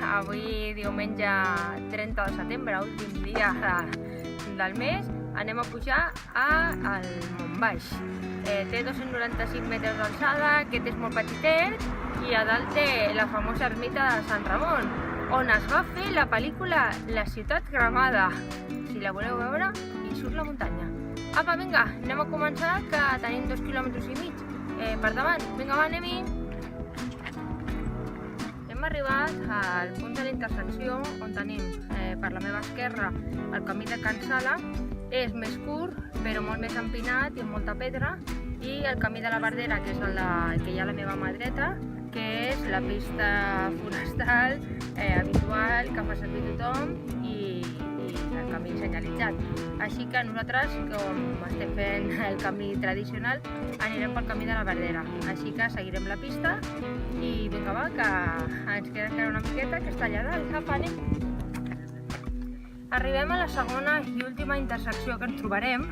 avui diumenge 30 de setembre, últim dia del mes, anem a pujar al Montbaix. Té 295 metres d'alçada, aquest és molt petitet, i a dalt té la famosa ermita de Sant Ramon, on es va fer la pel·lícula La ciutat cremada. Si la voleu veure, hi surt la muntanya. Apa, vinga, anem a començar, que tenim 2,5 quilòmetres per davant. Vinga, va, anem-hi! Hem arribat al punt de la intersecció on tenim per la meva esquerra el camí de Can Sala. És més curt, però molt més empinat i amb molta pedra, i el camí de la Verdera, que és el que hi ha a la meva mà dreta, que és la pista forestal habitual que fa servir tothom i el camí senyalitzat. Així que nosaltres, com estem fent el camí tradicional, anirem pel camí de la Verdera. Així que seguirem la pista i vinga, va, que ens queda encara una miqueta, que està allà dalt. Apa, anem! Arribem a la segona i última intersecció que ens trobarem,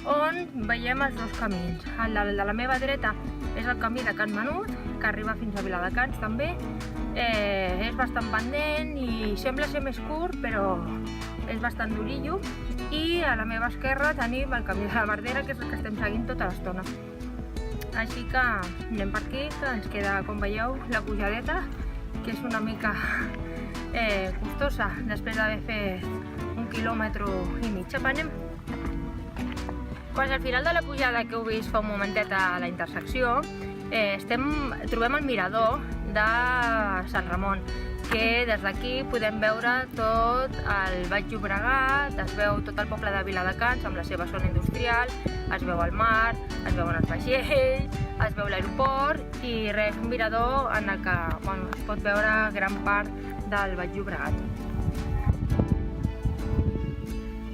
on veiem els dos camins. El de la meva dreta és el camí de Can Menut, que arriba fins a Viladecans també. És bastant pendent i sembla ser més curt, però és bastant durillo. I a la meva esquerra tenim el camí de la Verdera, que és el que estem seguint tota l'estona. Així que anem per aquí, que ens queda, com veieu, la pujadeta, que és una mica costosa, després d'haver fet 1,5 quilòmetres. Apa, anem! Quasi al final de la pujada que heu vist fa un momentet a la intersecció, trobem el mirador de Sant Ramon, que des d'aquí podem veure tot el Baix Llobregat, es veu tot el poble de Viladecans amb la seva zona industrial, es veu el mar, es veuen els vaixells, es veu l'aeroport i res, un mirador en el que es pot veure gran part del Baix Llobregat.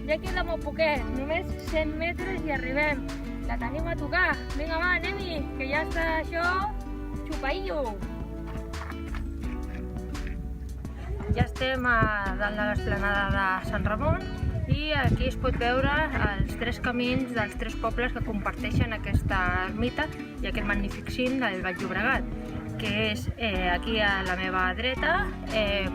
Ja queda molt poquet, només 100 metres i arribem. La tenim a tocar. Vinga, va, anem-hi, que ja està això xupaïllo. Ja estem a dalt de l'esplanada de Sant Ramon i aquí es pot veure els tres camins dels tres pobles que comparteixen aquesta ermita i aquest magnífic cim del Baix Llobregat, que és aquí a la meva dreta.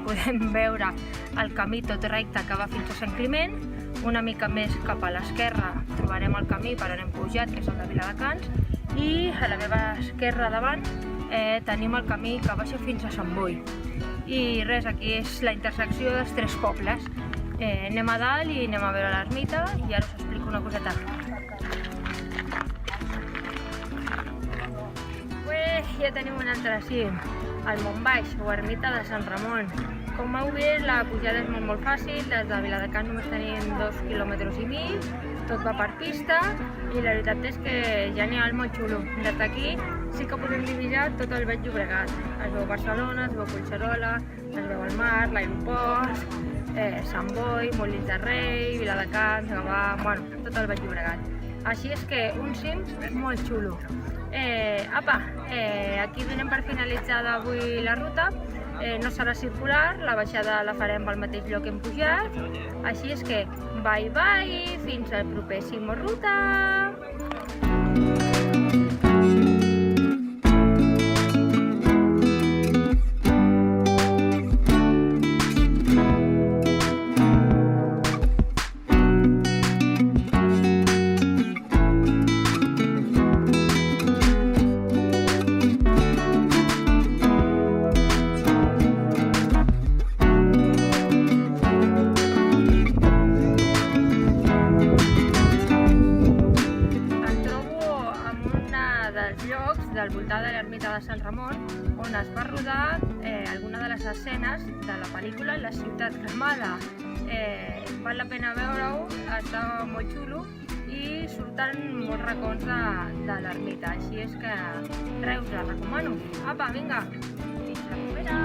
Podem veure el camí tot recte que va fins a Sant Climent. Una mica més cap a l'esquerra trobarem el camí per on hem pujat, que és el de Viladecans, i a la meva esquerra davant tenim el camí que baixa fins a Sant Boi. I res, aquí és la intersecció dels tres pobles. Anem a dalt i anem a veure l'ermita i ara us explico una coseta. Ja tenim un altre cim, el Montbaix o ermita de Sant Ramon. Com heu vist, la pujada és molt fàcil, des de Viladecans només tenim 2,5 quilòmetres, tot va per pista i la veritat és que genial, molt xulo. Des d'aquí sí que podem divisar tot el Baix Llobregat. Es veu Barcelona, es veu Collserola, es veu el mar, l'aeroport, Sant Boi, Molins de Rei, Viladecans, Gavà, tot el Baix Llobregat. Així és que un cim molt xulo. Aquí donem per finalitzada avui la ruta. No serà circular, la baixada la farem pel mateix lloc que hem pujat. Així és que bye bye, fins al proper Simo Ruta! Del voltant de l'ermita de Sant Ramon, on es va rodar alguna de les escenes de la pel·lícula La ciutat cremada. Val la pena veure-ho, està molt xulo i surten molts racons de l'ermita, així és que res, us la recomano. Apa, vinga, fins la propera!